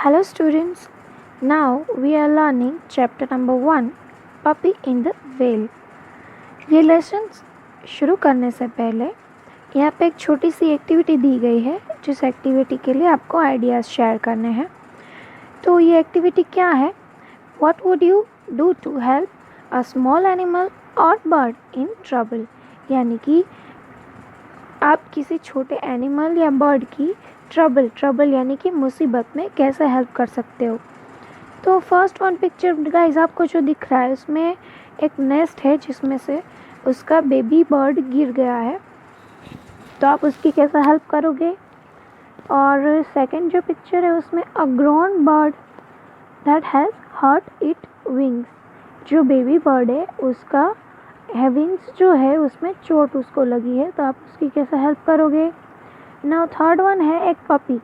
Hello students, now we are learning chapter number 1 Puppy in the Whale। ये lesson शुरू करने से पहले यहाँ पे एक छोटी सी एक्टिविटी दी गई है जिस एक्टिविटी के लिए आपको आइडियाज़ शेयर करने हैं। तो ये एक्टिविटी क्या है? What would you do to help a small animal or bird in trouble? यानी कि आप किसी छोटे एनिमल या बर्ड की ट्रबल यानी कि मुसीबत में कैसे हेल्प कर सकते हो। तो फर्स्ट वन पिक्चर गाइस आपको जो दिख रहा है उसमें एक नेस्ट है जिसमें से उसका बेबी बर्ड गिर गया है, तो आप उसकी कैसे हेल्प करोगे। और सेकंड जो पिक्चर है उसमें a grown bird that has hurt it wings, जो बेबी बर्ड है उसका विंग्स जो है उसमें चोट उसको लगी है, तो आप उसकी कैसे हेल्प करोगे। नाउ थर्ड वन है एक पपी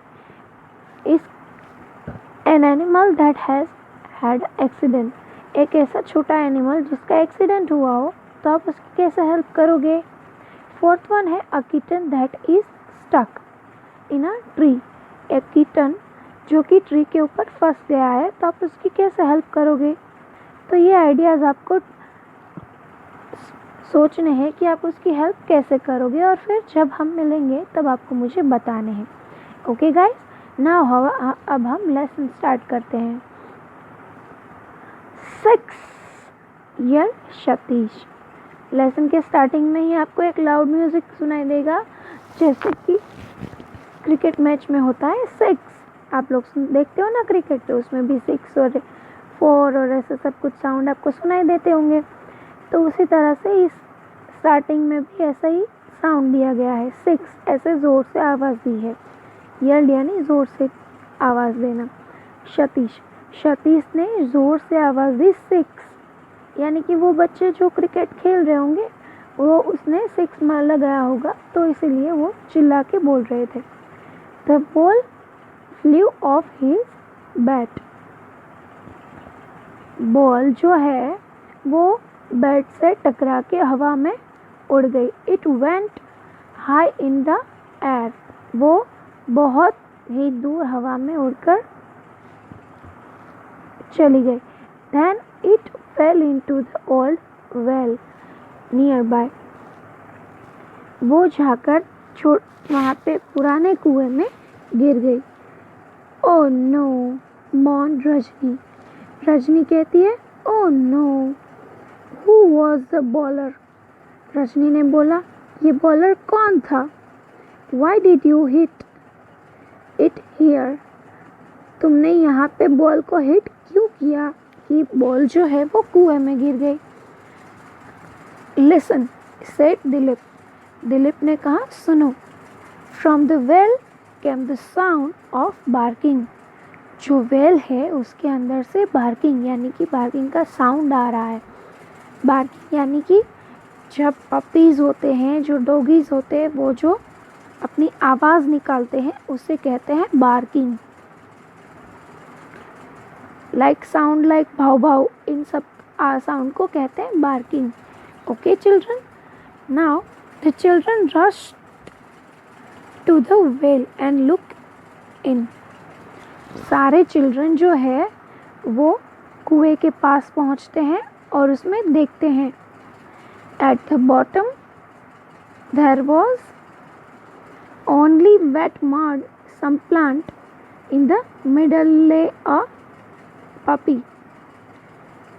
इस an animal that has had accident, एक ऐसा छोटा एनिमल जिसका एक्सीडेंट हुआ हो, तो आप उसकी कैसे हेल्प करोगे। फोर्थ वन है a kitten that is stuck in a tree, एक किटन जो कि ट्री के ऊपर फंस गया है, तो आप उसकी कैसे हेल्प करोगे। तो ये आइडियाज़ आपको सोचने हैं कि आप उसकी हेल्प कैसे करोगे, और फिर जब हम मिलेंगे तब आपको मुझे बताने हैं। ओके गाइस, नाउ अब हम लेसन स्टार्ट करते हैं। 6 यल सतीश। लेसन के स्टार्टिंग में ही आपको एक लाउड म्यूजिक सुनाई देगा जैसे कि क्रिकेट मैच में होता है 6। आप लोग देखते हो ना क्रिकेट, तो उसमें भी 6 और 4 और ऐसे सब कुछ साउंड आपको सुनाई देते होंगे। तो उसी तरह से इस स्टार्टिंग में भी ऐसा ही साउंड दिया गया है, 6 ऐसे ज़ोर से आवाज़ दी है। यल यानी ज़ोर से आवाज़ देना। सतीश ने ज़ोर से आवाज़ दी 6, यानी कि वो बच्चे जो क्रिकेट खेल रहे होंगे वो उसने 6 मार लगाया होगा, तो इसीलिए वो चिल्ला के बोल रहे थे। The ball flew off his bat, ball जो है वो बैट से टकरा के हवा में उड़ गई। It went high in the air, वो बहुत ही दूर हवा में उड़कर चली गई। Then it fell into the old well near by, वो जाकर वहाँ पे पुराने कुएं में गिर गई। ओ नो मॉन रजनी, रजनी कहती है oh no who was the bowler. Rajni ने बोला ये बॉलर कौन था। Why did you hit it here, तुमने यहाँ पे बॉल को हिट क्यों किया कि बॉल जो है वो कुएं में गिर गई। लिसन सेड दिलीप, दिलीप ने कहा सुनो। From the well came the sound of barking, जो वेल है उसके अंदर से बार्किंग यानी कि बार्किंग का साउंड आ रहा है। बार्किंग यानी कि जब पपीज़ होते हैं, जो डॉगीज़ होते हैं, वो जो अपनी आवाज़ निकालते हैं उसे कहते हैं बार्किंग। लाइक साउंड लाइक भाव भाव, इन सब साउंड को कहते हैं barking. Okay children, now the children rush to the well and look in, सारे चिल्ड्रन जो है वो कुएं के पास पहुंचते हैं और उसमें देखते हैं। At the bottom there was only wet mud, some plant. In the middle lay a puppy.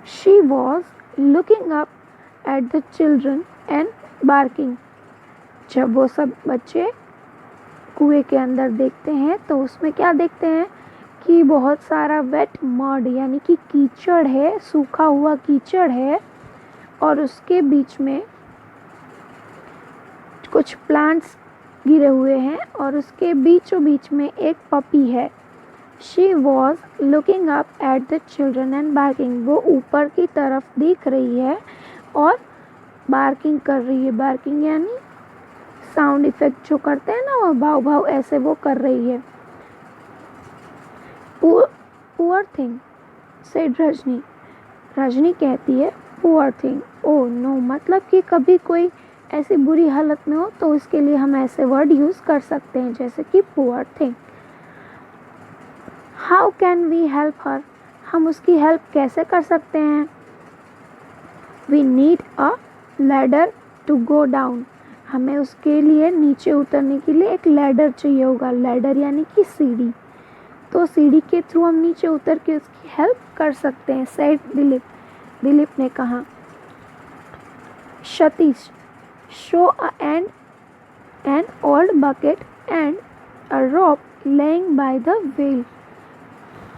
She was looking up at the children and barking. जब वो सब बच्चे कुएं के अंदर देखते हैं तो उसमें क्या देखते हैं कि बहुत सारा वेट मड यानी कि कीचड़ है, सूखा हुआ कीचड़ है, और उसके बीच में कुछ प्लांट्स गिरे हुए हैं, और उसके बीचों बीच में एक पपी है। She was looking up at the children and barking, वो ऊपर की तरफ देख रही है और बार्किंग कर रही है। बार्किंग यानी साउंड इफेक्ट जो करते हैं ना, वो भाव भाव ऐसे वो कर रही है। Poor thing said Rajni, Rajni कहती है पुअर थिंग, ओ नो मतलब कि कभी कोई ऐसी बुरी हालत में हो तो उसके लिए हम ऐसे वर्ड यूज़ कर सकते हैं जैसे कि poor thing. How can we help her, हम उसकी हेल्प कैसे कर सकते हैं। We need a ladder to go down, हमें उसके लिए नीचे उतरने के लिए एक लैडर चाहिए होगा। लैडर यानी कि सीढ़ी, तो सीढ़ी के थ्रू हम नीचे उतर के उसकी हेल्प कर सकते हैं, सेड दिलीप। दिलीप ने कहा। Satish, show a and an old bucket and a rope laying by the well.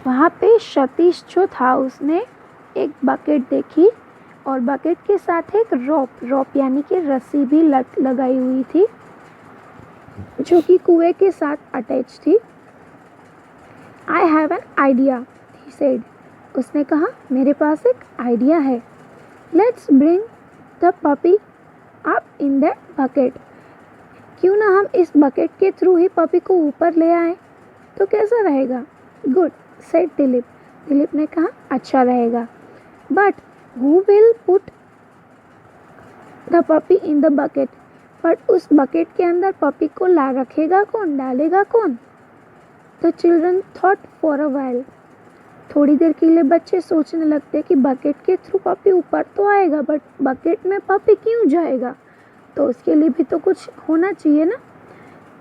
वहाँ पे सतीश जो था उसने एक बकेट देखी और बकेट के साथ एक रोप यानी कि रस्सी भी लगाई हुई थी जो कि कुएं के साथ अटैच थी। I have an idea, he said. उसने कहा, मेरे पास एक आइडिया है। Let's bring the puppy up in that bucket, क्यों ना हम इस बकेट के थ्रू ही पपी को ऊपर ले आए, तो कैसा रहेगा। Good, said Dilip. दिलीप ने कहा, अच्छा रहेगा। But who will put the puppy in the bucket, but उस बकेट के अंदर पपी को ला रखेगा कौन, डालेगा कौन। The children thought for a while, थोड़ी देर के लिए बच्चे सोचने लगते कि बकेट के थ्रू पपी ऊपर तो आएगा, बट बकेट में पपी क्यों जाएगा, तो उसके लिए भी तो कुछ होना चाहिए ना।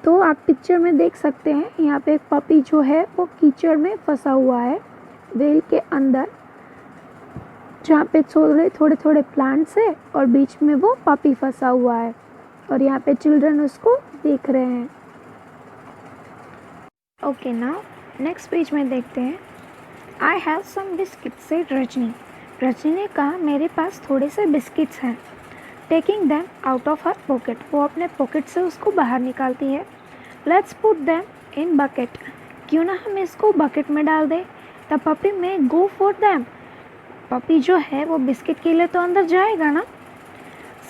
तो आप पिक्चर में देख सकते हैं, यहाँ पे एक पपी जो है वो कीचड़ में फंसा हुआ है वेल के अंदर, जहाँ पे थोड़े थोड़े प्लांट्स है और बीच में वो पपी फंसा हुआ है और यहाँ पे चिल्ड्रन उसको देख रहे हैं। ओके, नाउ नेक्स्ट पेज में देखते हैं। I have some biscuits, said Rajni. Rajni ने कहा, मेरे पास थोड़े से बिस्किट्स हैं। Taking them out of her pocket, वो अपने पॉकेट से उसको बाहर निकालती है। Let's put them in bucket, क्यों ना हम इसको बकेट में डाल दें। द पपी में गो फॉर दैम, पपी जो है वो बिस्किट के लिए तो अंदर जाएगा ना।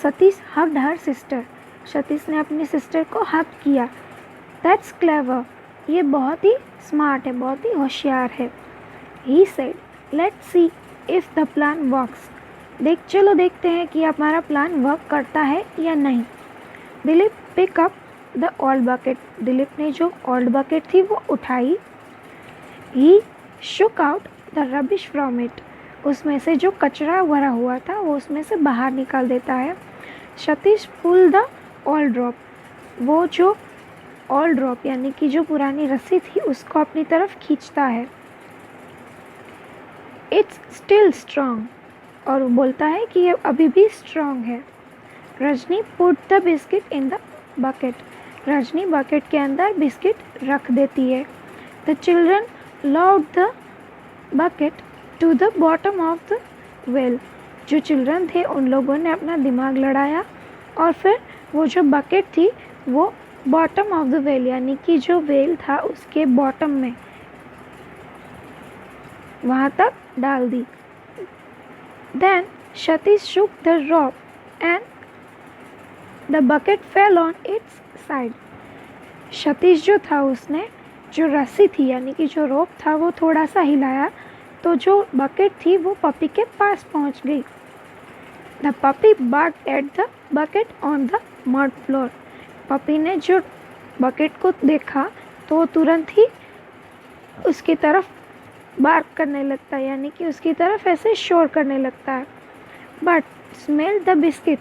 Satish hugged her sister, Satish ने अपनी सिस्टर को हग किया। दैट्स क्लेवर, ये बहुत ही स्मार्ट है, बहुत ही होशियार है। He said, let's see if the plan works, चलो देखते हैं कि हमारा प्लान वर्क करता है या नहीं। Dilip pick up the old bucket, Dilip ने जो ओल्ड बकेट थी वो उठाई। He shook out the rubbish from it, उसमें से जो कचरा भरा हुआ था वो उसमें से बाहर निकाल देता है। Satish pull the old drop, वो जो ओल्ड ड्रॉप यानी कि जो पुरानी रस्सी थी उसको अपनी तरफ खींचता है। इट्स स्टिल स्ट्रॉन्ग, और वो बोलता है कि ये अभी भी स्ट्रॉन्ग है। Rajni put the biscuit in the bucket, Rajni bucket के अंदर बिस्किट रख देती है। The children lowered the bucket to the bottom of the well, जो चिल्ड्रन थे उन लोगों ने अपना दिमाग लड़ाया और फिर वो जो बकेट थी वो बॉटम ऑफ द वेल यानी कि जो वेल था उसके बॉटम में वहाँ तक डाल दी। Then Satish shook the rope and the bucket fell on its side. Satish जो था उसने जो रस्सी थी यानी कि जो रोप था वो थोड़ा सा हिलाया तो जो बकेट थी वो पपी के पास पहुंच गई। The puppy barked at the bucket on the mud floor. Puppy ने जो बकेट को देखा तो वो तुरंत ही उसकी तरफ बार्क करने लगता है यानी कि उसकी तरफ ऐसे शोर करने लगता है। बट स्मेल द बिस्किट,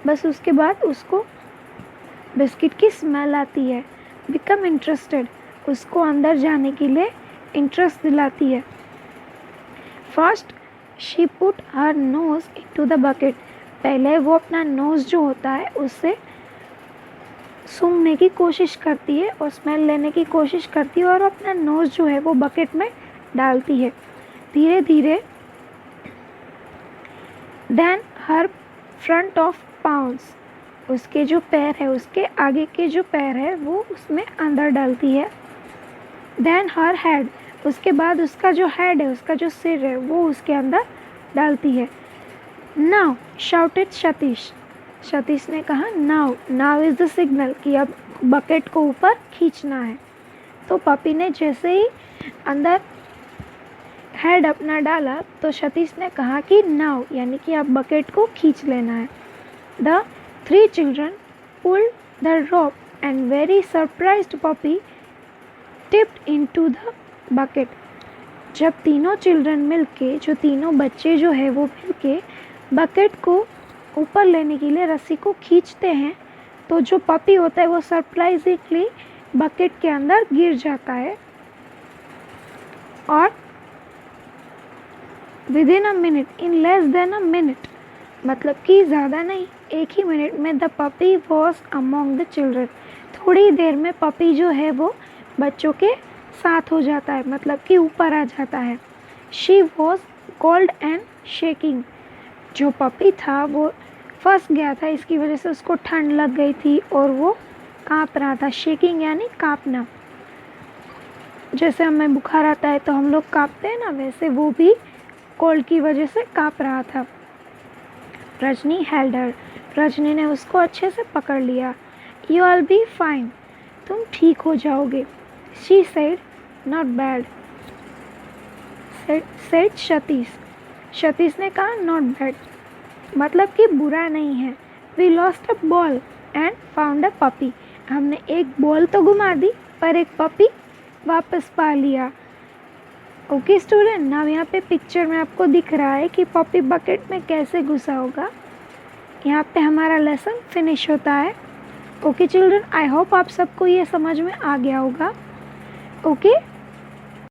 बस उसके बाद उसको बिस्किट की स्मेल आती है। बिकम इंटरेस्टेड, उसको अंदर जाने के लिए इंटरेस्ट दिलाती है। First she put her nose into the bucket, पहले वो अपना नोज जो होता है उससे सूंघने की कोशिश करती है और स्मेल लेने की कोशिश करती है और अपना नोज जो है वो बकेट में डालती है। धीरे धीरे देन हर फ्रंट ऑफ पाउंड्स, उसके जो पैर है उसके आगे के जो पैर है वो उसमें अंदर डालती है। देन हर हेड, उसके बाद उसका जो हेड है उसका जो सिर है वो उसके अंदर डालती है। नाउ शाउटेड सतीश, सतीश ने कहा now, now is the signal कि अब बकेट को ऊपर खींचना है। तो पपी ने जैसे ही अंदर हेड अपना डाला तो सतीश ने कहा कि नाउ यानी कि अब बकेट को खींच लेना है। The 3 children pulled the rope and very surprised puppy tipped into the bucket, जब तीनों चिल्ड्रन मिलके, जो तीनों बच्चे जो है वो मिलके बकेट को ऊपर लेने के लिए रस्सी को खींचते हैं, तो जो पपी होता है वो सरप्राइजिंगली बकेट के अंदर गिर जाता है और within a minute, in less than a minute, मतलब कि ज़्यादा नहीं, एक ही मिनट में the puppy was among the children, थोड़ी देर में पपी जो है वो बच्चों के साथ हो जाता है, मतलब कि ऊपर आ जाता है। She was cold and shaking, जो पपी था वो फंस गया था, इसकी वजह से उसको ठंड लग गई थी और वो काँप रहा था। शेकिंग यानी काँपना, जैसे हमें बुखार आता है तो हम लोग काँपते हैं ना, वैसे वो भी कोल्ड की वजह से काँप रहा था। रजनी हेल्ड हर, रजनी ने उसको अच्छे से पकड़ लिया। यू विल बी फाइन, तुम ठीक हो जाओगे। She said not bad, said Satish, Satish ने कहा नॉट बैड, मतलब कि बुरा नहीं है। We lost a ball and found a puppy, हमने एक बॉल तो घुमा दी पर एक पपी वापस पा लिया। ओके स्टूडेंट, नाउ यहाँ पे पिक्चर में आपको दिख रहा है कि पपी बकेट में कैसे घुसा होगा। यहाँ पे हमारा लेसन फिनिश होता है। ओके चिल्ड्रन, आई होप आप सबको ये समझ में आ गया होगा। ओके